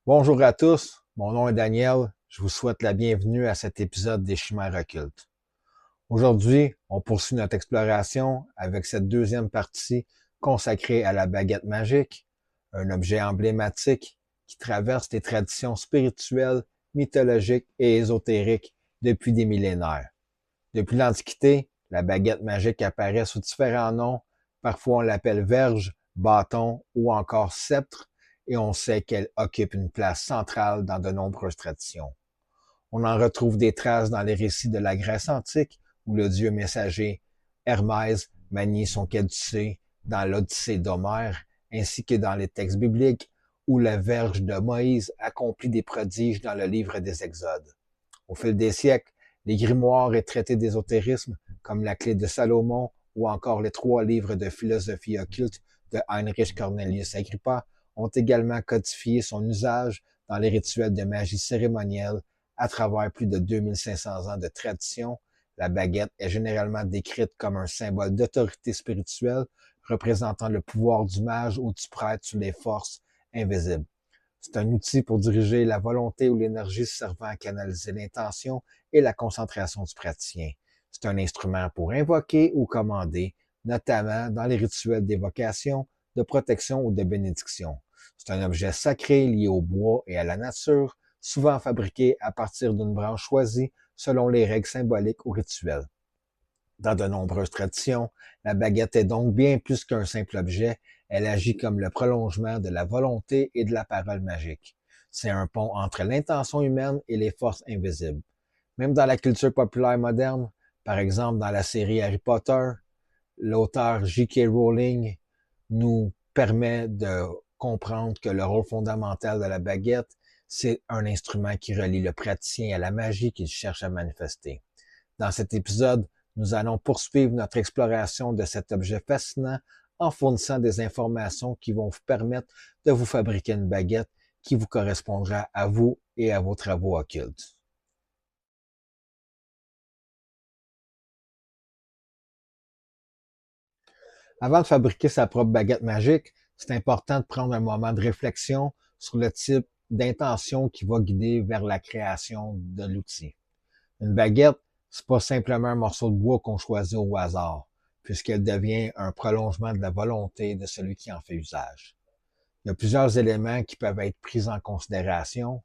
Bonjour à tous, mon nom est Daniel, je vous souhaite la bienvenue à cet épisode des Chimères occultes. Aujourd'hui, on poursuit notre exploration avec cette deuxième partie consacrée à la baguette magique, un objet emblématique qui traverse les traditions spirituelles, mythologiques et ésotériques depuis des millénaires. Depuis l'Antiquité, la baguette magique apparaît sous différents noms. Parfois, on l'appelle verge, bâton ou encore sceptre, et on sait qu'elle occupe une place centrale dans de nombreuses traditions. On en retrouve des traces dans les récits de la Grèce antique, où le dieu messager Hermès manie son caducée dans l'Odyssée d'Homère, ainsi que dans les textes bibliques, où la verge de Moïse accomplit des prodiges dans le livre des Exodes. Au fil des siècles, les grimoires et traités d'ésotérisme, comme la Clé de Salomon ou encore les 3 livres de philosophie occulte de Heinrich Cornelius Agrippa, ont également codifié son usage dans les rituels de magie cérémonielle à travers plus de 2500 ans de tradition. La baguette est généralement décrite comme un symbole d'autorité spirituelle représentant le pouvoir du mage ou du prêtre sur les forces invisibles. C'est un outil pour diriger la volonté ou l'énergie servant à canaliser l'intention et la concentration du praticien. C'est un instrument pour invoquer ou commander, notamment dans les rituels d'évocation, de protection ou de bénédiction. C'est un objet sacré lié au bois et à la nature, souvent fabriqué à partir d'une branche choisie selon les règles symboliques ou rituelles. Dans de nombreuses traditions, la baguette est donc bien plus qu'un simple objet, elle agit comme le prolongement de la volonté et de la parole magique. C'est un pont entre l'intention humaine et les forces invisibles. Même dans la culture populaire moderne, par exemple dans la série Harry Potter, l'auteur J.K. Rowling nous permet de comprendre que le rôle fondamental de la baguette, c'est un instrument qui relie le praticien à la magie qu'il cherche à manifester. Dans cet épisode, nous allons poursuivre notre exploration de cet objet fascinant en fournissant des informations qui vont vous permettre de vous fabriquer une baguette qui vous correspondra à vous et à vos travaux occultes. Avant de fabriquer sa propre baguette magique, c'est important de prendre un moment de réflexion sur le type d'intention qui va guider vers la création de l'outil. Une baguette, c'est pas simplement un morceau de bois qu'on choisit au hasard, puisqu'elle devient un prolongement de la volonté de celui qui en fait usage. Il y a plusieurs éléments qui peuvent être pris en considération,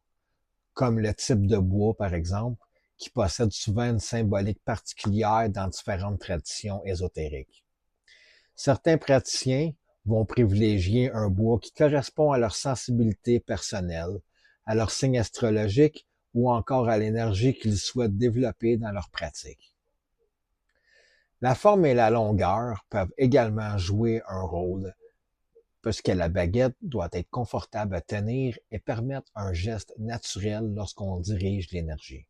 comme le type de bois, par exemple, qui possède souvent une symbolique particulière dans différentes traditions ésotériques. Certains praticiens vont privilégier un bois qui correspond à leur sensibilité personnelle, à leur signe astrologique ou encore à l'énergie qu'ils souhaitent développer dans leur pratique. La forme et la longueur peuvent également jouer un rôle, puisque la baguette doit être confortable à tenir et permettre un geste naturel lorsqu'on dirige l'énergie.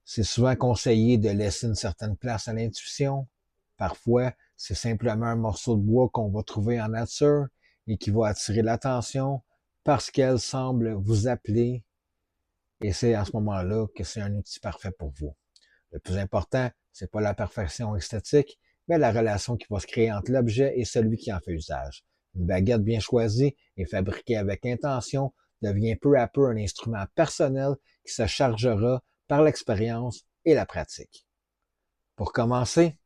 C'est souvent conseillé de laisser une certaine place à l'intuition. Parfois, c'est simplement un morceau de bois qu'on va trouver en nature et qui va attirer l'attention parce qu'elle semble vous appeler, et c'est à ce moment-là que c'est un outil parfait pour vous. Le plus important, c'est pas la perfection esthétique, mais la relation qui va se créer entre l'objet et celui qui en fait usage. Une baguette bien choisie et fabriquée avec intention devient peu à peu un instrument personnel qui se chargera par l'expérience et la pratique. Pour commencer,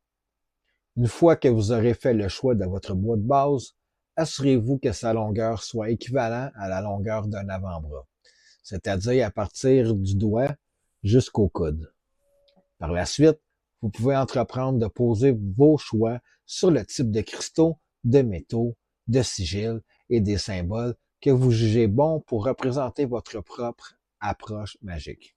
une fois que vous aurez fait le choix de votre bois de base, assurez-vous que sa longueur soit équivalente à la longueur d'un avant-bras, c'est-à-dire à partir du doigt jusqu'au coude. Par la suite, vous pouvez entreprendre de poser vos choix sur le type de cristaux, de métaux, de sigils et des symboles que vous jugez bons pour représenter votre propre approche magique.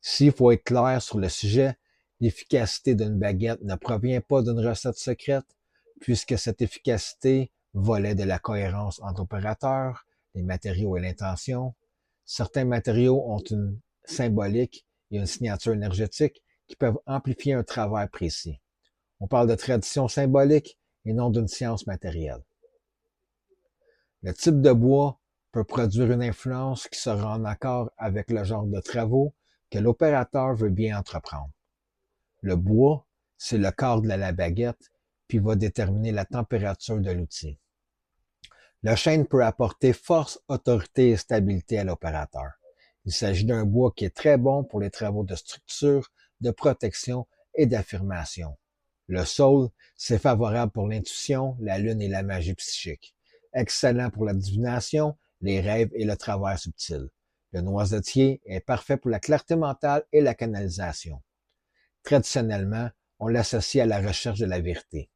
S'il faut être clair sur le sujet, l'efficacité d'une baguette ne provient pas d'une recette secrète, puisque cette efficacité volait de la cohérence entre l'opérateur, les matériaux et l'intention. Certains matériaux ont une symbolique et une signature énergétique qui peuvent amplifier un travail précis. On parle de tradition symbolique et non d'une science matérielle. Le type de bois peut produire une influence qui sera en accord avec le genre de travaux que l'opérateur veut bien entreprendre. Le bois, c'est le corps de la baguette, puis va déterminer la température de l'outil. Le chêne peut apporter force, autorité et stabilité à l'opérateur. Il s'agit d'un bois qui est très bon pour les travaux de structure, de protection et d'affirmation. Le saule, c'est favorable pour l'intuition, la lune et la magie psychique. Excellent pour la divination, les rêves et le travail subtil. Le noisetier est parfait pour la clarté mentale et la canalisation. Traditionnellement, on l'associe à la recherche de la vérité.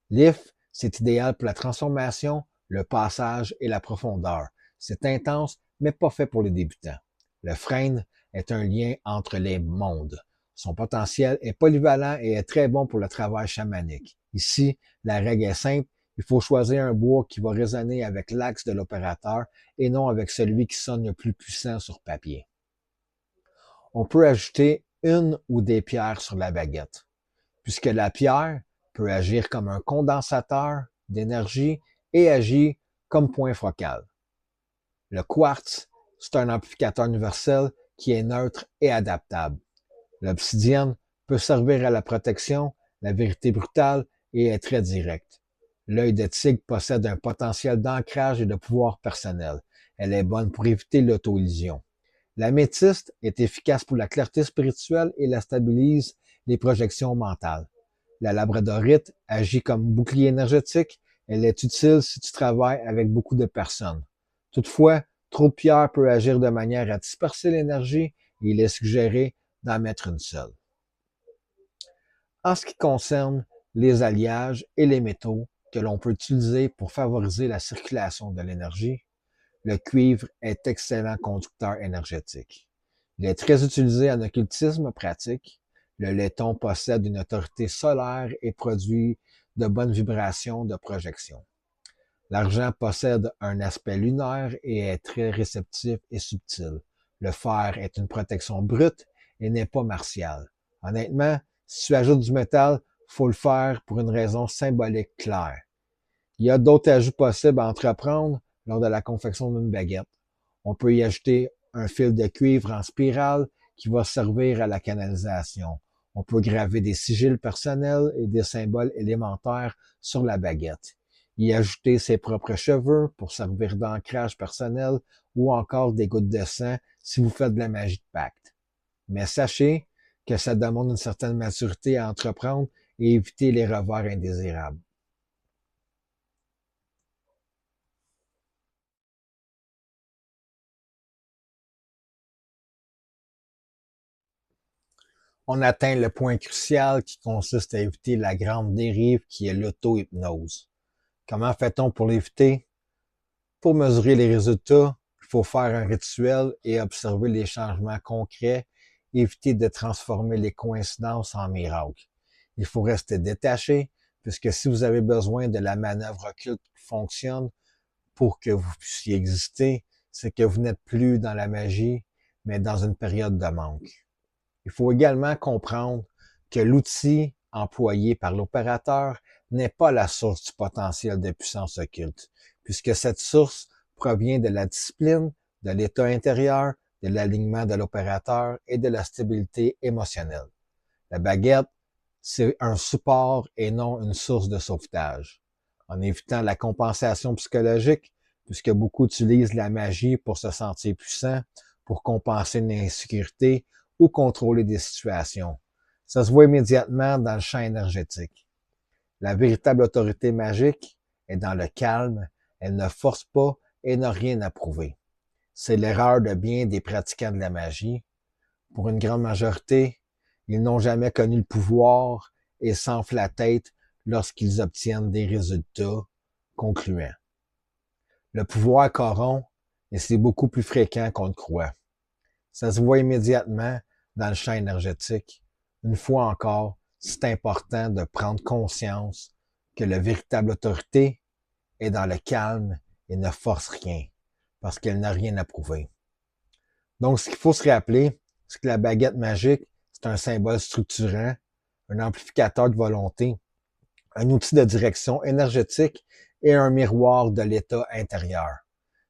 L'if, c'est idéal pour la transformation, le passage et la profondeur. C'est intense, mais pas fait pour les débutants. Le frêne est un lien entre les mondes. Son potentiel est polyvalent et est très bon pour le travail chamanique. Ici, la règle est simple, il faut choisir un bois qui va résonner avec l'axe de l'opérateur et non avec celui qui sonne le plus puissant sur papier. On peut ajouter une ou des pierres sur la baguette, puisque la pierre peut agir comme un condensateur d'énergie et agit comme point focal. Le quartz, c'est un amplificateur universel qui est neutre et adaptable. L'obsidienne peut servir à la protection, la vérité brutale et est très directe. L'œil de tigre possède un potentiel d'ancrage et de pouvoir personnel. Elle est bonne pour éviter l'auto-illusion. L'améthyste est efficace pour la clarté spirituelle et la stabilise les projections mentales. La labradorite agit comme bouclier énergétique. Elle est utile si tu travailles avec beaucoup de personnes. Toutefois, trop de pierre peut agir de manière à disperser l'énergie et il est suggéré d'en mettre une seule. En ce qui concerne les alliages et les métaux que l'on peut utiliser pour favoriser la circulation de l'énergie, le cuivre est excellent conducteur énergétique. Il est très utilisé en occultisme pratique. Le laiton possède une autorité solaire et produit de bonnes vibrations de projection. L'argent possède un aspect lunaire et est très réceptif et subtil. Le fer est une protection brute et n'est pas martiale. Honnêtement, si tu ajoutes du métal, faut le faire pour une raison symbolique claire. Il y a d'autres ajouts possibles à entreprendre lors de la confection d'une baguette. On peut y ajouter un fil de cuivre en spirale qui va servir à la canalisation. On peut graver des sigils personnels et des symboles élémentaires sur la baguette. Y ajouter ses propres cheveux pour servir d'ancrage personnel ou encore des gouttes de sang si vous faites de la magie de pacte. Mais sachez que ça demande une certaine maturité à entreprendre et éviter les revers indésirables. On atteint le point crucial qui consiste à éviter la grande dérive qui est l'auto-hypnose. Comment fait-on pour l'éviter? Pour mesurer les résultats, il faut faire un rituel et observer les changements concrets, éviter de transformer les coïncidences en miracles. Il faut rester détaché, puisque si vous avez besoin de la manœuvre occulte qui fonctionne pour que vous puissiez exister, c'est que vous n'êtes plus dans la magie, mais dans une période de manque. Il faut également comprendre que l'outil employé par l'opérateur n'est pas la source du potentiel de puissance occulte, puisque cette source provient de la discipline, de l'état intérieur, de l'alignement de l'opérateur et de la stabilité émotionnelle. La baguette, c'est un support et non une source de sauvetage. En évitant la compensation psychologique, puisque beaucoup utilisent la magie pour se sentir puissant, pour compenser une insécurité ou contrôler des situations. Ça se voit immédiatement dans le champ énergétique. La véritable autorité magique est dans le calme, elle ne force pas et n'a rien à prouver. C'est l'erreur de bien des pratiquants de la magie. Pour une grande majorité, ils n'ont jamais connu le pouvoir et s'enflent la tête lorsqu'ils obtiennent des résultats concluants. Le pouvoir corrompt et c'est beaucoup plus fréquent qu'on le croit. Ça se voit immédiatement dans le champ énergétique. Une fois encore, c'est important de prendre conscience que la véritable autorité est dans le calme et ne force rien, parce qu'elle n'a rien à prouver. Donc, ce qu'il faut se rappeler, c'est que la baguette magique, c'est un symbole structurant, un amplificateur de volonté, un outil de direction énergétique et un miroir de l'état intérieur.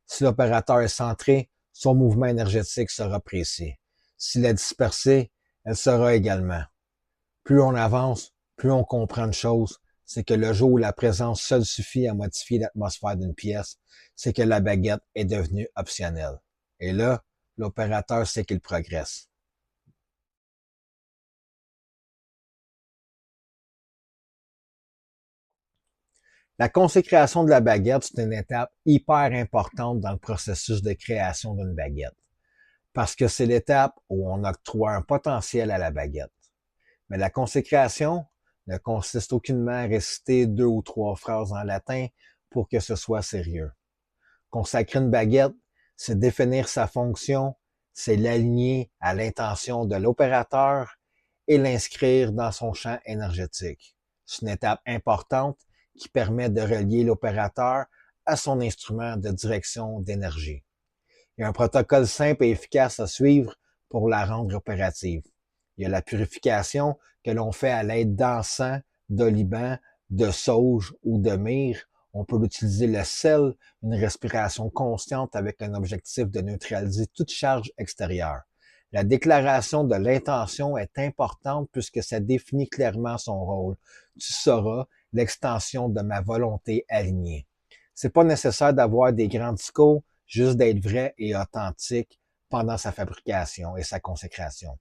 Si l'opérateur est centré, son mouvement énergétique sera précis. S'il est dispersé, elle sera également. Plus on avance, plus on comprend une chose, c'est que le jour où la présence seule suffit à modifier l'atmosphère d'une pièce, c'est que la baguette est devenue optionnelle. Et là, l'opérateur sait qu'il progresse. La consécration de la baguette, c'est une étape hyper importante dans le processus de création d'une baguette, parce que c'est l'étape où on octroie un potentiel à la baguette. Mais la consécration ne consiste aucunement à réciter 2 ou 3 phrases en latin pour que ce soit sérieux. Consacrer une baguette, c'est définir sa fonction, c'est l'aligner à l'intention de l'opérateur et l'inscrire dans son champ énergétique. C'est une étape importante qui permet de relier l'opérateur à son instrument de direction d'énergie. Il y a un protocole simple et efficace à suivre pour la rendre opérative. Il y a la purification que l'on fait à l'aide d'encens, d'oliban, de sauge ou de myrrhe. On peut utiliser le sel, une respiration constante avec un objectif de neutraliser toute charge extérieure. La déclaration de l'intention est importante puisque ça définit clairement son rôle. Tu sauras l'extension de ma volonté alignée. C'est pas nécessaire d'avoir des grands discours, juste d'être vrai et authentique pendant sa fabrication et sa consécration.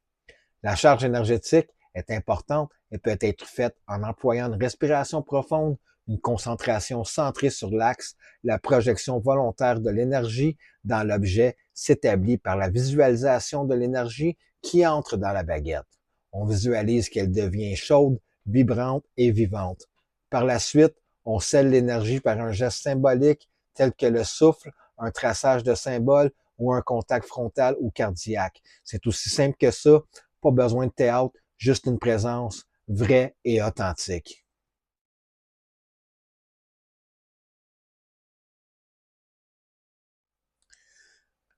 La charge énergétique est importante et peut être faite en employant une respiration profonde, une concentration centrée sur l'axe, la projection volontaire de l'énergie dans l'objet s'établit par la visualisation de l'énergie qui entre dans la baguette. On visualise qu'elle devient chaude, vibrante et vivante. Par la suite, on scelle l'énergie par un geste symbolique tel que le souffle, un traçage de symboles ou un contact frontal ou cardiaque. C'est aussi simple que ça. Pas besoin de théâtre, juste une présence vraie et authentique.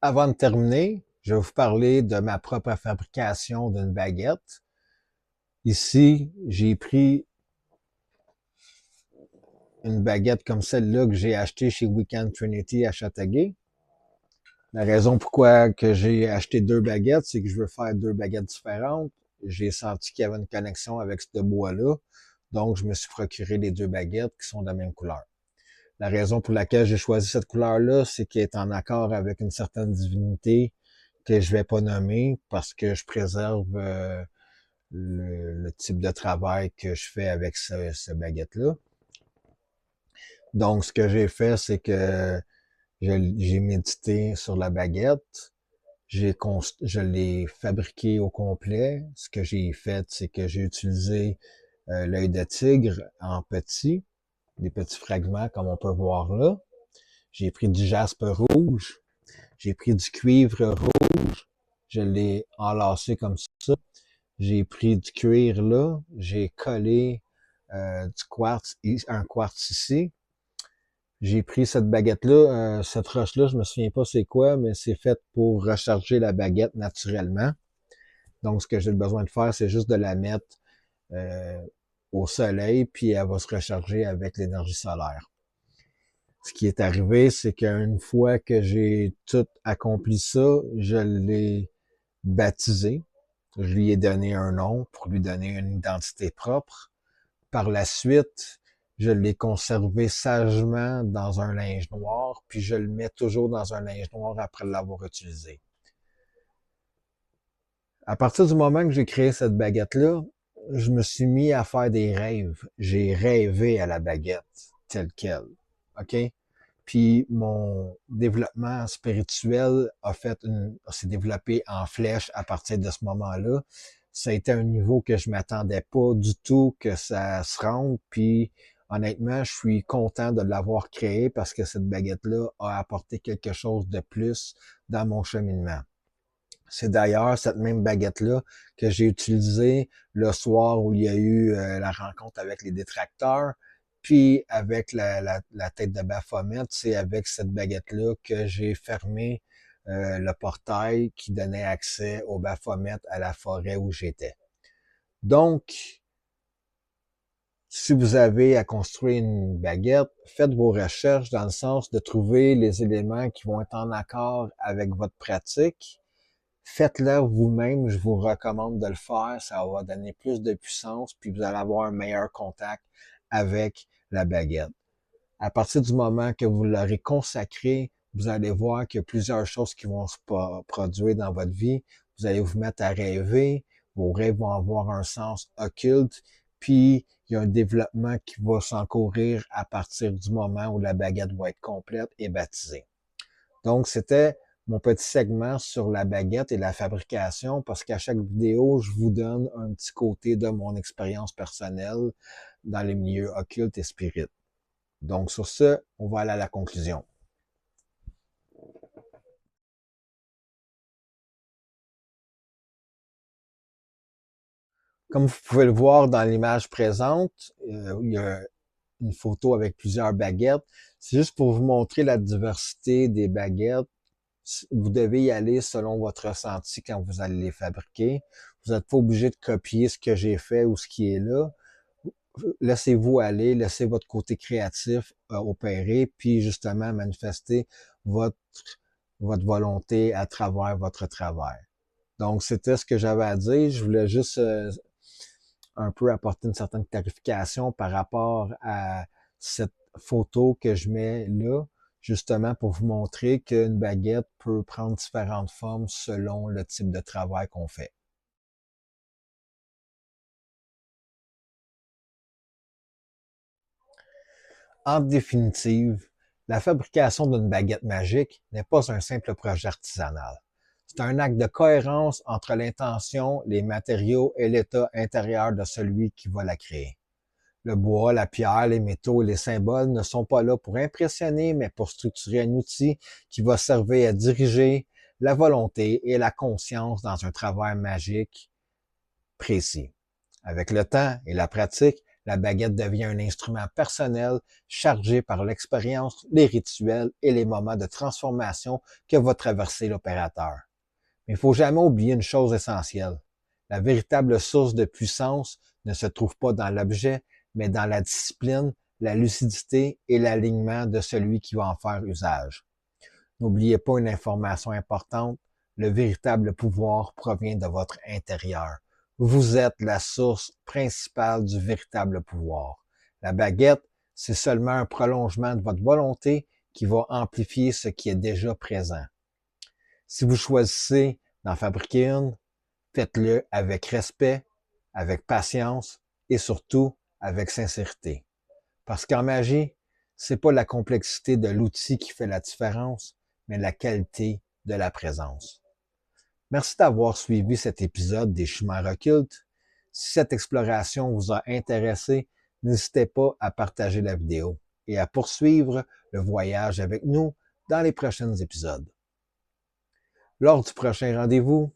Avant de terminer, je vais vous parler de ma propre fabrication d'une baguette. Ici, j'ai pris une baguette comme celle-là que j'ai achetée chez Weekend Trinity à Châteauguay. La raison pourquoi que j'ai acheté 2 baguettes, c'est que je veux faire 2 baguettes différentes. J'ai senti qu'il y avait une connexion avec ce bois-là. Donc, je me suis procuré les 2 baguettes qui sont de la même couleur. La raison pour laquelle j'ai choisi cette couleur-là, c'est qu'elle est en accord avec une certaine divinité que je vais pas nommer parce que je préserve le type de travail que je fais avec ce baguette-là. Donc, ce que j'ai fait, c'est que j'ai médité sur la baguette. Je l'ai fabriqué au complet. Ce que j'ai fait, c'est que j'ai utilisé l'œil de tigre en petit, des petits fragments comme on peut voir là. J'ai pris du jaspe rouge, j'ai pris du cuivre rouge, je l'ai enlacé comme ça. J'ai pris du cuir là, j'ai collé du quartz, un quartz ici. J'ai pris cette baguette-là, cette roche-là, je me souviens pas c'est quoi, mais c'est fait pour recharger la baguette naturellement. Donc, ce que j'ai besoin de faire, c'est juste de la mettre euh, au soleil, puis elle va se recharger avec l'énergie solaire. Ce qui est arrivé, c'est qu'une fois que j'ai tout accompli ça, je l'ai baptisé. Je lui ai donné un nom pour lui donner une identité propre. Par la suite, je l'ai conservé sagement dans un linge noir, puis je le mets toujours dans un linge noir après l'avoir utilisé. À partir du moment que j'ai créé cette baguette-là, je me suis mis à faire des rêves. J'ai rêvé à la baguette telle quelle. OK? Puis mon développement spirituel s'est développé en flèche à partir de ce moment-là. Ça a été un niveau que je m'attendais pas du tout que ça se rende. Puis honnêtement, je suis content de l'avoir créé parce que cette baguette-là a apporté quelque chose de plus dans mon cheminement. C'est d'ailleurs cette même baguette-là que j'ai utilisée le soir où il y a eu la rencontre avec les détracteurs. Puis avec la tête de Baphomet, c'est avec cette baguette-là que j'ai fermé le portail qui donnait accès au Baphomet à la forêt où j'étais. Donc, si vous avez à construire une baguette, faites vos recherches dans le sens de trouver les éléments qui vont être en accord avec votre pratique. Faites-le vous-même, je vous recommande de le faire, ça va donner plus de puissance, puis vous allez avoir un meilleur contact avec la baguette. À partir du moment que vous l'aurez consacré, vous allez voir qu'il y a plusieurs choses qui vont se produire dans votre vie. Vous allez vous mettre à rêver, vos rêves vont avoir un sens occulte, puis il y a un développement qui va s'encourir à partir du moment où la baguette va être complète et baptisée. Donc, c'était mon petit segment sur la baguette et la fabrication, parce qu'à chaque vidéo, je vous donne un petit côté de mon expérience personnelle dans les milieux occultes et spirites. Donc, sur ce, on va aller à la conclusion. Comme vous pouvez le voir dans l'image présente, il y a une photo avec plusieurs baguettes. C'est juste pour vous montrer la diversité des baguettes. Vous devez y aller selon votre ressenti quand vous allez les fabriquer. Vous n'êtes pas obligé de copier ce que j'ai fait ou ce qui est là. Laissez-vous aller, laissez votre côté créatif opérer, puis justement manifester votre, votre volonté à travers votre travail. Donc, c'était ce que j'avais à dire. Je voulais juste un peu apporter une certaine clarification par rapport à cette photo que je mets là, justement pour vous montrer qu'une baguette peut prendre différentes formes selon le type de travail qu'on fait. En définitive, la fabrication d'une baguette magique n'est pas un simple projet artisanal. C'est un acte de cohérence entre l'intention, les matériaux et l'état intérieur de celui qui va la créer. Le bois, la pierre, les métaux et les symboles ne sont pas là pour impressionner, mais pour structurer un outil qui va servir à diriger la volonté et la conscience dans un travail magique précis. Avec le temps et la pratique, la baguette devient un instrument personnel chargé par l'expérience, les rituels et les moments de transformation que va traverser l'opérateur. Mais il ne faut jamais oublier une chose essentielle. La véritable source de puissance ne se trouve pas dans l'objet, mais dans la discipline, la lucidité et l'alignement de celui qui va en faire usage. N'oubliez pas une information importante, le véritable pouvoir provient de votre intérieur. Vous êtes la source principale du véritable pouvoir. La baguette, c'est seulement un prolongement de votre volonté qui va amplifier ce qui est déjà présent. Si vous choisissez d'en fabriquer une, faites-le avec respect, avec patience et surtout avec sincérité. Parce qu'en magie, c'est pas la complexité de l'outil qui fait la différence, mais la qualité de la présence. Merci d'avoir suivi cet épisode des Chimères occultes. Si cette exploration vous a intéressé, n'hésitez pas à partager la vidéo et à poursuivre le voyage avec nous dans les prochains épisodes. Lors du prochain rendez-vous,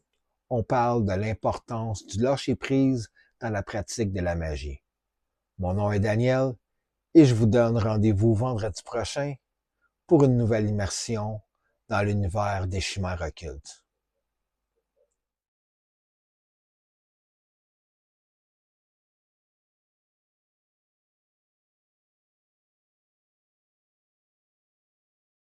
on parle de l'importance du lâcher-prise dans la pratique de la magie. Mon nom est Daniel et je vous donne rendez-vous vendredi prochain pour une nouvelle immersion dans l'univers des chimères occultes.